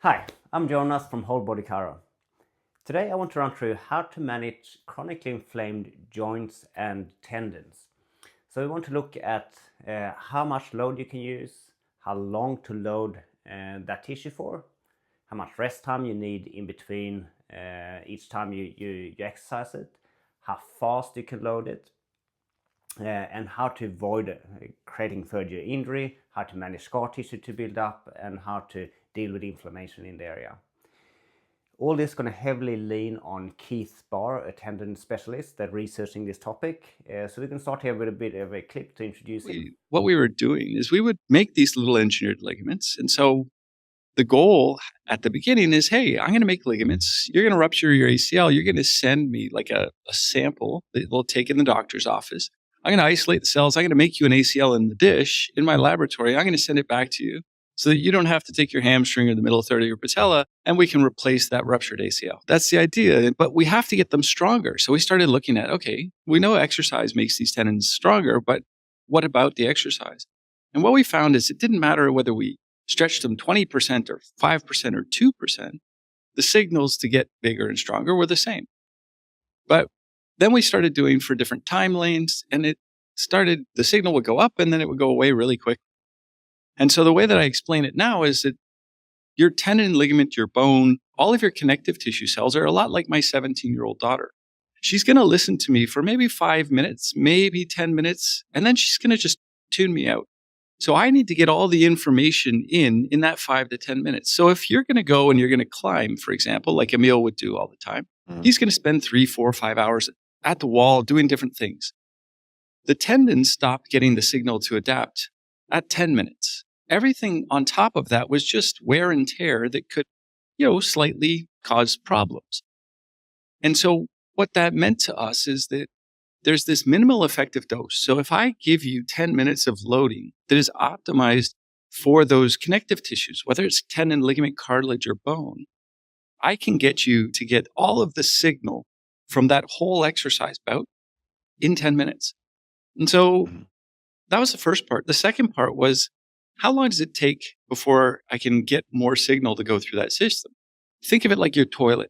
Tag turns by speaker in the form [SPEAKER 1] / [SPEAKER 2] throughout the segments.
[SPEAKER 1] Hi, I'm Jonas from Whole Body Chiro. Today I want to run through how to manage chronically inflamed joints and tendons. So we want to look at how much load you can use, how long to load that tissue for, how much rest time you need in between each time you exercise it, how fast you can load it, and how to avoid creating further injury, how to manage scar tissue to build up, and how to deal with inflammation in the area. All this is going to heavily lean on Keith Barr, a tendon specialist that's researching this topic. So we can start here with a bit of a clip to introduce him.
[SPEAKER 2] What we were doing is we would make these little engineered ligaments. And so the goal at the beginning is, hey, I'm going to make ligaments. You're going to rupture your ACL. You're going to send me like a sample that we'll take in the doctor's office. I'm going to isolate the cells. I'm going to make you an ACL in the dish in my laboratory. I'm going to send it back to you so that you don't have to take your hamstring or the middle third of your patella, and we can replace that ruptured ACL. That's the idea, but we have to get them stronger. So we started looking at, okay, we know exercise makes these tendons stronger, but what about the exercise? And what we found is it didn't matter whether we stretched them 20% or 5% or 2%, the signals to get bigger and stronger were the same. But then we started doing for different time lanes, and the signal would go up and then it would go away really quick. And so the way that I explain it now is that your tendon, ligament, your bone, all of your connective tissue cells are a lot like my 17-year-old daughter. She's going to listen to me for maybe 5 minutes, maybe 10 minutes, and then she's going to just tune me out. So I need to get all the information in that 5 to 10 minutes. So if you're going to go and you're going to climb, for example, like Emil would do all the time, he's going to spend 3, 4, 5 hours at the wall doing different things. The tendons stopped getting the signal to adapt at 10 minutes. Everything on top of that was just wear and tear that could, slightly cause problems. And so what that meant to us is that there's this minimal effective dose. So if I give you 10 minutes of loading that is optimized for those connective tissues, whether it's tendon, ligament, cartilage, or bone, I can get you to get all of the signal from that whole exercise bout in 10 minutes. And so that was the first part. The second part was, how long does it take before I can get more signal to go through that system? Think of it like your toilet.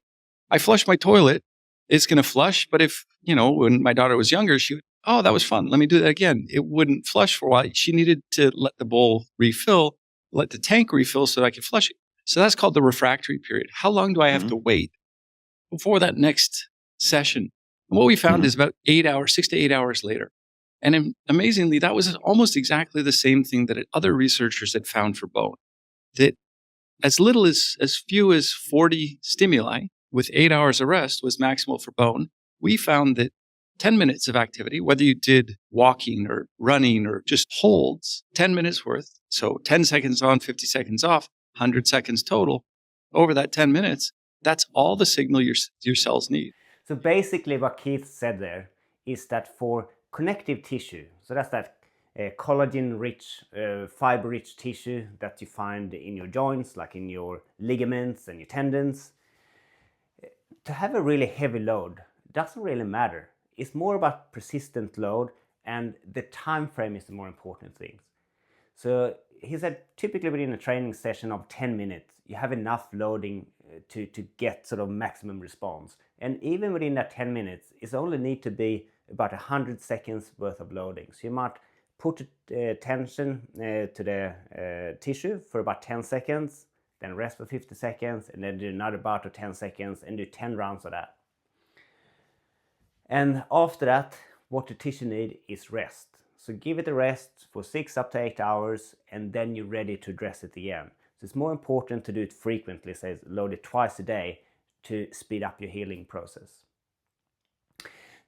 [SPEAKER 2] I flush my toilet, it's going to flush. But if, when my daughter was younger, she would, oh, that was fun. Let me do that again. It wouldn't flush for a while. She needed to let the bowl refill, let the tank refill so that I could flush it. So that's called the refractory period. How long do I have to wait before that next session? And what we found is about 8 hours, 6 to 8 hours later. And amazingly, that was almost exactly the same thing that other researchers had found for bone. That as little as few as 40 stimuli with 8 hours of rest was maximal for bone. We found that 10 minutes of activity, whether you did walking or running or just holds, 10 minutes worth, so 10 seconds on, 50 seconds off, 100 seconds total, over that 10 minutes, that's all the signal your cells need.
[SPEAKER 1] So basically what Keith said there is that for connective tissue, so that's that collagen-rich, fiber-rich tissue that you find in your joints, like in your ligaments and your tendons, to have a really heavy load doesn't really matter. It's more about persistent load, and the time frame is the more important thing. So he said typically within a training session of 10 minutes, you have enough loading to get sort of maximum response. And even within that 10 minutes, it only need to be about 100 seconds worth of loading. So you might put tension to the tissue for about 10 seconds, then rest for 50 seconds, and then do another bout of 10 seconds and do 10 rounds of that. And after that, what the tissue needs is rest. So give it a rest for 6 up to 8 hours, and then you're ready to address it again. So it's more important to do it frequently, say load it twice a day to speed up your healing process.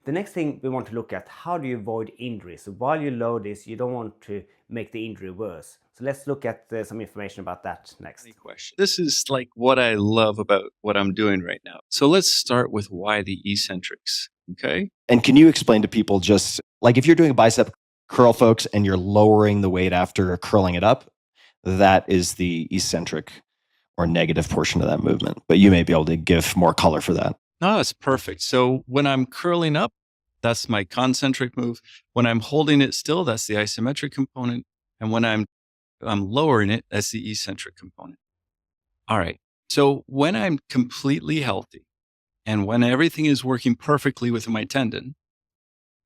[SPEAKER 1] The next thing we want to look at, how do you avoid injury? So while you load this, you don't want to make the injury worse. So let's look at some information about that next.
[SPEAKER 2] This is like what I love about what I'm doing right now. So let's start with why the eccentrics, okay?
[SPEAKER 3] And can you explain to people, just like if you're doing a bicep curl, folks, and you're lowering the weight after curling it up, that is the eccentric or negative portion of that movement. But you may be able to give more color for that.
[SPEAKER 2] No, it's perfect. So when I'm curling up, that's my concentric move. When I'm holding it still, that's the isometric component. And when I'm lowering it, that's the eccentric component. All right. So when I'm completely healthy and when everything is working perfectly with my tendon,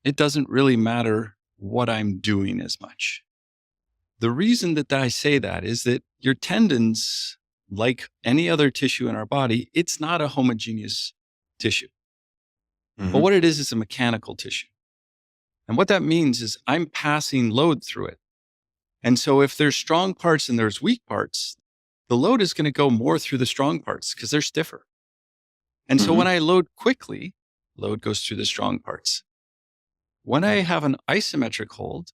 [SPEAKER 2] it doesn't really matter what I'm doing as much. The reason that I say that is that your tendons, like any other tissue in our body, it's not a homogeneous tissue. But what it is a mechanical tissue. And what that means is I'm passing load through it. And so if there's strong parts and there's weak parts, the load is going to go more through the strong parts because they're stiffer. And so when I load quickly, load goes through the strong parts. When I have an isometric hold,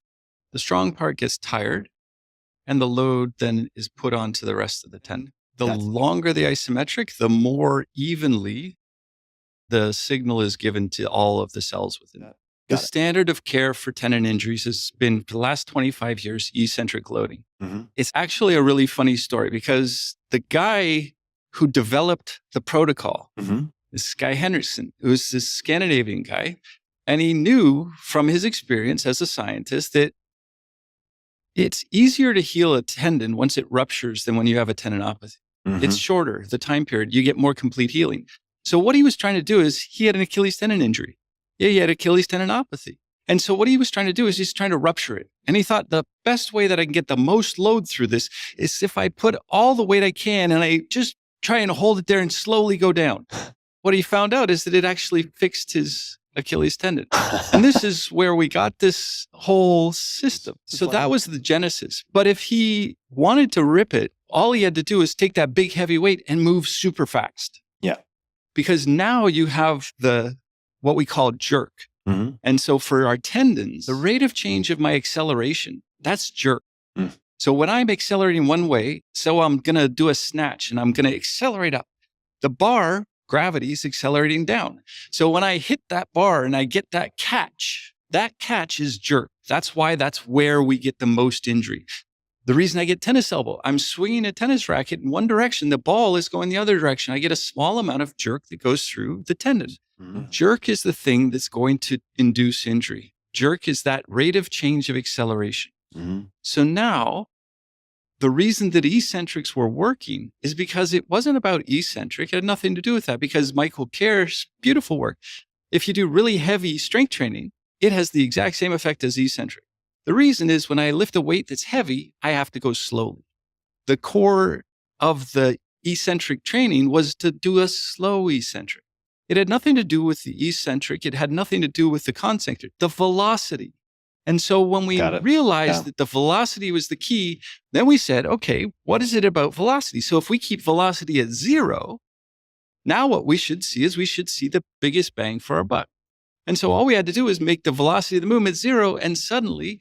[SPEAKER 2] the strong part gets tired and the load then is put onto the rest of the tendon. The longer the isometric, the more evenly the signal is given to all of the cells within it. The standard of care for tendon injuries has been, for the last 25 years, eccentric loading. It's actually a really funny story because the guy who developed the protocol, this guy Henriksen, who was this Scandinavian guy, and he knew from his experience as a scientist that it's easier to heal a tendon once it ruptures than when you have a tendinopathy. It's shorter, the time period, you get more complete healing. So what he was trying to do is he had an Achilles tendon injury. Yeah, he had Achilles tendinopathy. And so what he was trying to do is he's trying to rupture it. And he thought the best way that I can get the most load through this is if I put all the weight I can and I just try and hold it there and slowly go down. What he found out is that it actually fixed his Achilles tendon. And this is where we got this whole system. So that was the genesis. But if he wanted to rip it, all he had to do is take that big heavy weight and move super fast.
[SPEAKER 3] Yeah.
[SPEAKER 2] Because now you have what we call jerk. And so for our tendons, the rate of change of my acceleration, that's jerk. So when I'm accelerating one way, so I'm going to do a snatch and I'm going to accelerate up. The bar, gravity is accelerating down. So when I hit that bar and I get that catch is jerk. That's where we get the most injury. The reason I get tennis elbow, I'm swinging a tennis racket in one direction. The ball is going the other direction. I get a small amount of jerk that goes through the tendon. Jerk is the thing that's going to induce injury. Jerk is that rate of change of acceleration. So now, the reason that eccentrics were working is because it wasn't about eccentric. It had nothing to do with that because Michael Kerr's beautiful work. If you do really heavy strength training, it has the exact same effect as eccentric. The reason is when I lift a weight that's heavy, I have to go slowly. The core of the eccentric training was to do a slow eccentric. It had nothing to do with the eccentric. It had nothing to do with the concentric, the velocity. And so when we realized that the velocity was the key, then we said, okay, what is it about velocity? So if we keep velocity at 0, now what we should see is we should see the biggest bang for our buck. And so all we had to do was make the velocity of the movement 0, and suddenly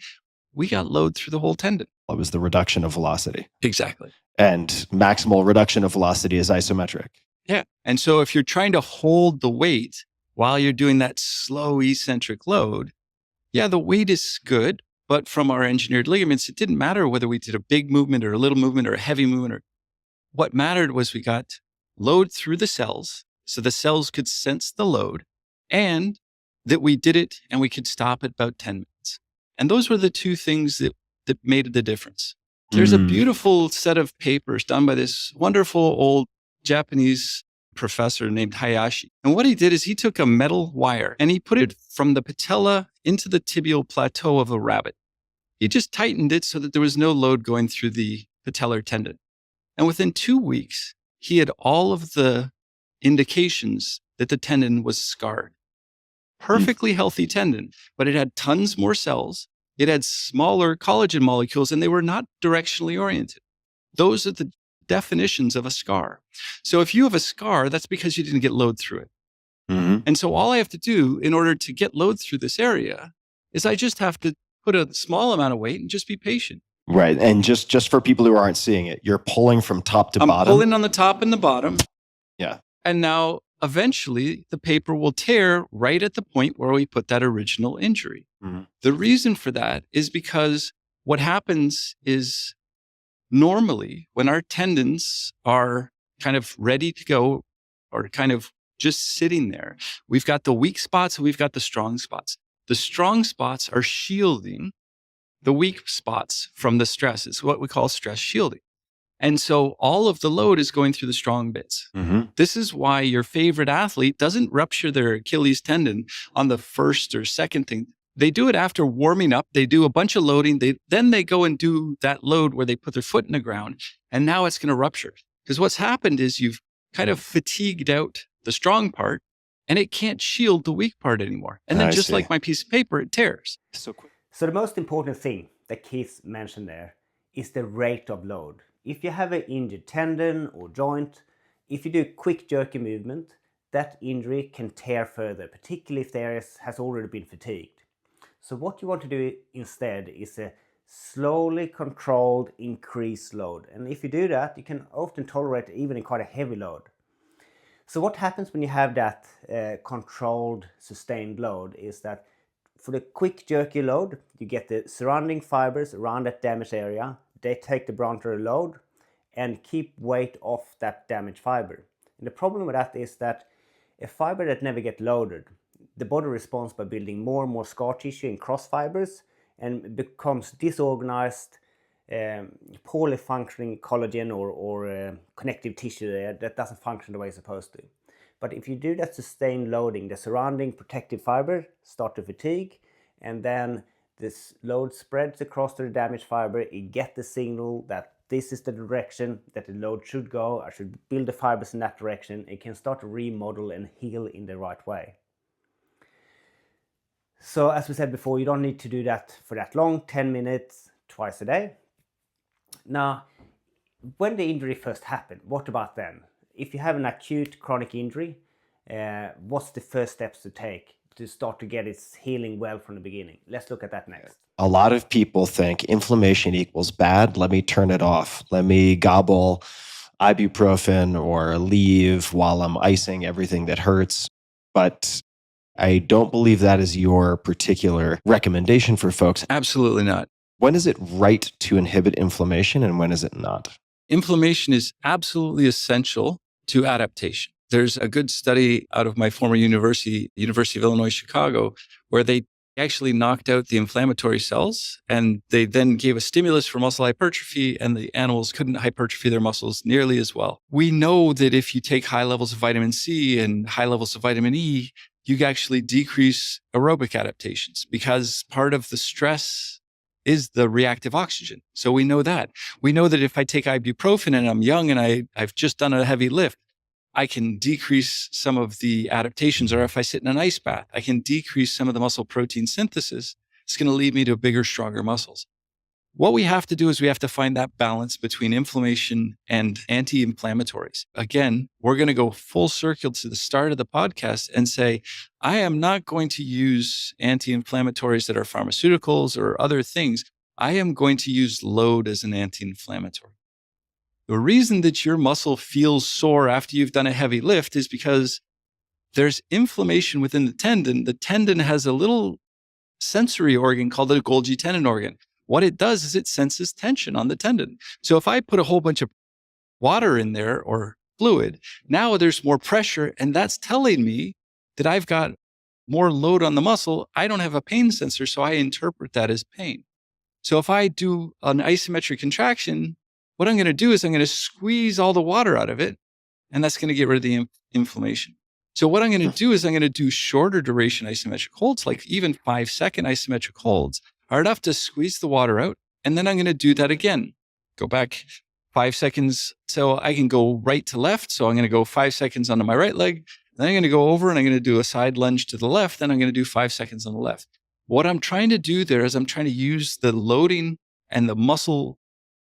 [SPEAKER 2] we got load through the whole tendon.
[SPEAKER 3] It was the reduction of velocity.
[SPEAKER 2] Exactly.
[SPEAKER 3] And maximal reduction of velocity is isometric.
[SPEAKER 2] Yeah. And so if you're trying to hold the weight while you're doing that slow eccentric load, yeah, the weight is good, but from our engineered ligaments, it didn't matter whether we did a big movement or a little movement or a heavy movement. What mattered was we got load through the cells, so the cells could sense the load, and that we did it and we could stop at about 10 minutes. And those were the two things that made the difference. There's a beautiful set of papers done by this wonderful old Japanese professor named Hayashi. And what he did is he took a metal wire and he put it from the patella into the tibial plateau of a rabbit. He just tightened it so that there was no load going through the patellar tendon. And within 2 weeks, he had all of the indications that the tendon was scarred. Perfectly healthy tendon, but it had tons more cells. It had smaller collagen molecules and they were not directionally oriented. Those are the definitions of a scar. So if you have a scar, that's because you didn't get load through it. And so all I have to do in order to get load through this area is I just have to put a small amount of weight and just be patient.
[SPEAKER 3] Right. And just for people who aren't seeing it, you're pulling from top to bottom.
[SPEAKER 2] I'm pulling on the top and the bottom.
[SPEAKER 3] Yeah.
[SPEAKER 2] And now eventually the paper will tear right at the point where we put that original injury. The reason for that is because what happens is normally when our tendons are kind of ready to go or kind of just sitting there, we've got the weak spots and we've got the strong spots. The strong spots are shielding the weak spots from the stress. It's what we call stress shielding. And so all of the load is going through the strong bits. This is why your favorite athlete doesn't rupture their Achilles tendon on the first or second thing. They do it after warming up. They do a bunch of loading. Then they go and do that load where they put their foot in the ground, and now it's going to rupture. Because what's happened is you've kind of fatigued out the strong part, and it can't shield the weak part anymore. And then like my piece of paper, it tears.
[SPEAKER 1] So the most important thing that Keith mentioned there is the rate of load. If you have an injured tendon or joint, if you do quick jerky movement, that injury can tear further, particularly if the area has already been fatigued. So what you want to do instead is a slowly controlled increased load. And if you do that, you can often tolerate even in quite a heavy load. So what happens when you have that controlled sustained load is that for the quick jerky load, you get the surrounding fibers around that damaged area. They take the brunt of the load and keep weight off that damaged fiber. And the problem with that is that a fiber that never gets loaded, the body responds by building more and more scar tissue in cross fibers and becomes disorganized, poorly functioning collagen or connective tissue there that doesn't function the way it's supposed to. But if you do that sustained loading, the surrounding protective fiber start to fatigue, and then this load spreads across to the damaged fiber. You get the signal that this is the direction that the load should go. I should build the fibers in that direction. It can start to remodel and heal in the right way. So as we said before, you don't need to do that for that long, 10 minutes twice a day. Now, when the injury first happened, what about then? If you have an acute chronic injury, what's the first steps to take to start to get its healing well from the beginning? Let's look at that next.
[SPEAKER 3] A lot of people think inflammation equals bad. Let me turn it off. Let me gobble ibuprofen or leave while I'm icing everything that hurts. But I don't believe that is your particular recommendation for folks.
[SPEAKER 2] Absolutely not.
[SPEAKER 3] When is it right to inhibit inflammation and when is it not?
[SPEAKER 2] Inflammation is absolutely essential to adaptation. There's a good study out of my former university, University of Illinois, Chicago, where they actually knocked out the inflammatory cells and they then gave a stimulus for muscle hypertrophy, and the animals couldn't hypertrophy their muscles nearly as well. We know that if you take high levels of vitamin C and high levels of vitamin E, you actually decrease aerobic adaptations because part of the stress is the reactive oxygen. So we know that. We know that if I take ibuprofen and I'm young and I've just done a heavy lift, I can decrease some of the adaptations. Or if I sit in an ice bath, I can decrease some of the muscle protein synthesis. It's going to lead me to bigger, stronger muscles. What we have to do is we have to find that balance between inflammation and anti-inflammatories. Again, we're going to go full circle to the start of the podcast and say, I am not going to use anti-inflammatories that are pharmaceuticals or other things. I am going to use load as an anti-inflammatory. The reason that your muscle feels sore after you've done a heavy lift is because there's inflammation within the tendon. The tendon has a little sensory organ called a Golgi tendon organ. What it does is it senses tension on the tendon. So if I put a whole bunch of water in there or fluid, now there's more pressure, and that's telling me that I've got more load on the muscle. I don't have a pain sensor, so I interpret that as pain. So if I do an isometric contraction, what I'm going to do is I'm going to squeeze all the water out of it, and that's going to get rid of the inflammation. So what I'm going to do is I'm going to do shorter duration isometric holds, like even 5-second isometric holds, are enough to squeeze the water out. And then I'm going to do that again. Go back 5 seconds. So I can go right to left. So I'm going to go 5 seconds onto my right leg. Then I'm going to go over and I'm going to do a side lunge to the left. Then I'm going to do 5 seconds on the left. What I'm trying to do there is I'm trying to use the loading and the muscle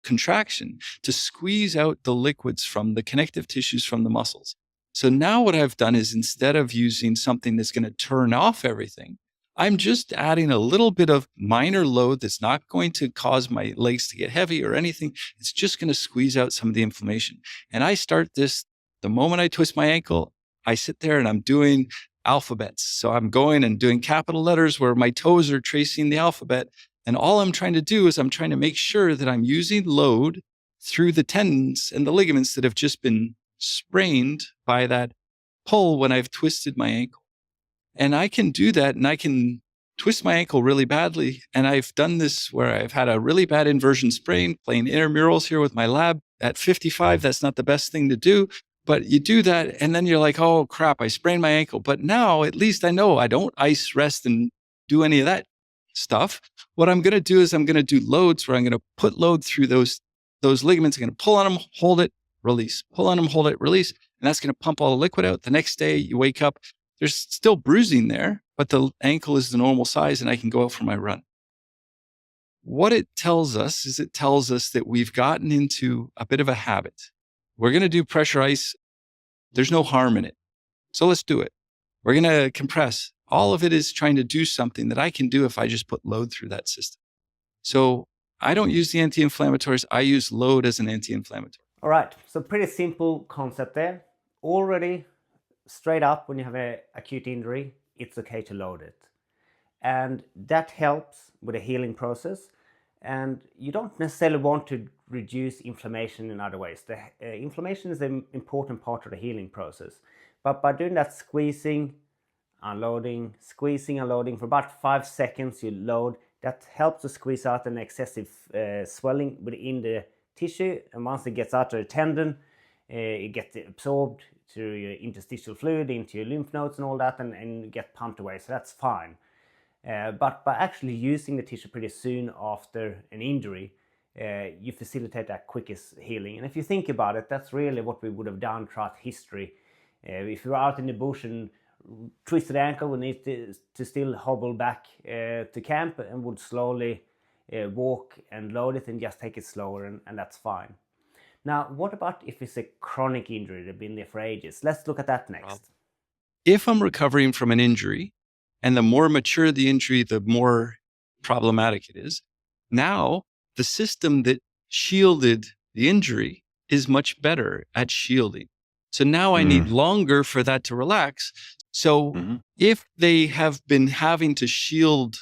[SPEAKER 2] contraction to squeeze out the liquids from the connective tissues from the muscles. So now what I've done is instead of using something that's going to turn off everything, I'm just adding a little bit of minor load that's not going to cause my legs to get heavy or anything. It's just going to squeeze out some of the inflammation. And I start this the moment I twist my ankle. I sit there and I'm doing alphabets. So I'm going and doing capital letters where my toes are tracing the alphabet. And all I'm trying to do is I'm trying to make sure that I'm using load through the tendons and the ligaments that have just been sprained by that pull when I've twisted my ankle. And I can do that, and I can twist my ankle really badly. And I've done this where I've had a really bad inversion sprain, playing intramurals here with my lab. At 55, that's not the best thing to do. But you do that, and then you're like, oh, crap, I sprained my ankle. But now at least I know I don't ice, rest, and do any of that stuff. What I'm going to do is I'm going to do loads where I'm going to put load through those ligaments. I'm going to pull on them, hold it, release. Pull on them, hold it, release. And that's going to pump all the liquid out. The next day you wake up, there's still bruising there, but the ankle is the normal size and I can go out for my run. What it tells us is it tells us that we've gotten into a bit of a habit. We're going to do pressure ice. There's no harm in it. So let's do it. We're going to compress. All of it is trying to do something that I can do if I just put load through that system. So I don't use the anti-inflammatories. I use load as an anti-inflammatory.
[SPEAKER 1] All right, so pretty simple concept there. Already straight up, when you have an acute injury, it's okay to load it. And that helps with the healing process. And you don't necessarily want to reduce inflammation in other ways. The inflammation is an important part of the healing process. But by doing that squeezing, unloading, squeezing, unloading for about 5 seconds, you load, that helps to squeeze out an excessive swelling within the tissue. And once it gets out of the tendon, it gets absorbed through your interstitial fluid into your lymph nodes and all that, and get pumped away. So that's fine. But by actually using the tissue pretty soon after an injury, you facilitate that quickest healing. And if you think about it, that's really what we would have done throughout history. If you were out in the bush and twisted ankle, we need to still hobble back to camp and would slowly walk and load it and just take it slower, and that's fine. Now, what about if it's a chronic injury that's been there for ages? Let's look at that next.
[SPEAKER 2] If I'm recovering from an injury, and the more mature the injury, the more problematic it is. Now, the system that shielded the injury is much better at shielding. So now I need longer for that to relax. So if they have been having to shield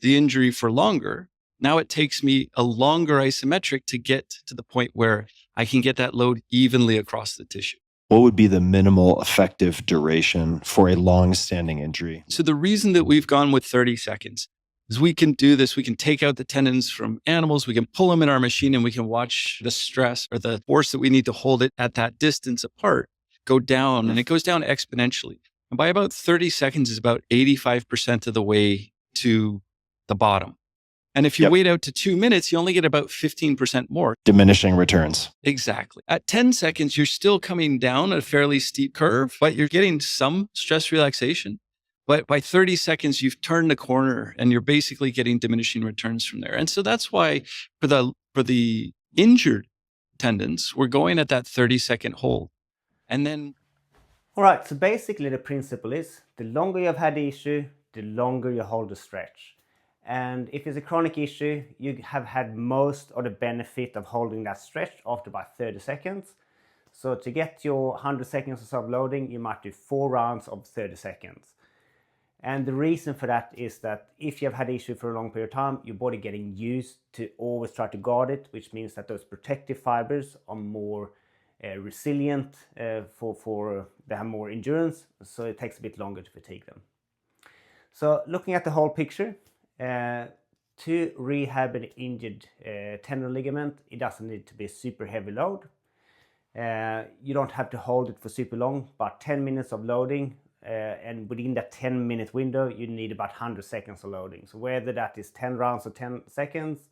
[SPEAKER 2] the injury for longer, now it takes me a longer isometric to get to the point where I can get that load evenly across the tissue.
[SPEAKER 3] What would be the minimal effective duration for a long-standing injury?
[SPEAKER 2] So the reason that we've gone with 30 seconds is we can do this. We can take out the tendons from animals. We can pull them in our machine and we can watch the stress or the force that we need to hold it at that distance apart go down, and it goes down exponentially. And by about 30 seconds is about 85% of the way to the bottom. And if you wait out to 2 minutes, you only get about 15% more.
[SPEAKER 3] Diminishing returns.
[SPEAKER 2] Exactly. At 10 seconds, you're still coming down a fairly steep curve, but you're getting some stress relaxation. But by 30 seconds, you've turned the corner and you're basically getting diminishing returns from there. And so that's why for the injured tendons, we're going at that 30-second hold. And then...
[SPEAKER 1] All right, so basically the principle is the longer you've had the issue, the longer you hold the stretch. And if it's a chronic issue, you have had most of the benefit of holding that stretch after about 30 seconds. So to get your 100 seconds or so of loading, you might do 4 rounds of 30 seconds. And the reason for that is that if you have had the issue for a long period of time, your body getting used to always try to guard it, which means that those protective fibers are more resilient, they have more endurance, so it takes a bit longer to fatigue them. So looking at the whole picture, to rehab an injured tendon ligament, it doesn't need to be a super heavy load. You don't have to hold it for super long, about 10 minutes of loading, and within that 10-minute window, you need about 100 seconds of loading. So whether that is 10 rounds of 10 seconds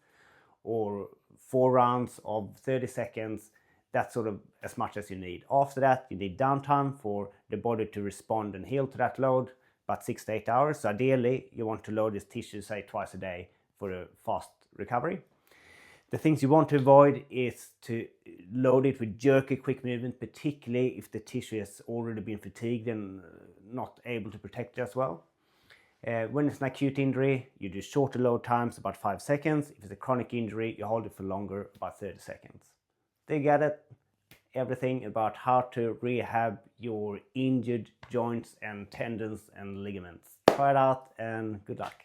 [SPEAKER 1] or 4 rounds of 30 seconds, that's sort of as much as you need. After that, you need downtime for the body to respond and heal to that load, about 6 to 8 hours. So ideally, you want to load this tissue, say, twice a day for a fast recovery. The things you want to avoid is to load it with jerky, quick movement, particularly if the tissue has already been fatigued and not able to protect it as well. When it's an acute injury, you do shorter load times, about 5 seconds. If it's a chronic injury, you hold it for longer, about 30 seconds. They get it, everything about how to rehab your injured joints and tendons and ligaments. Try it out and good luck.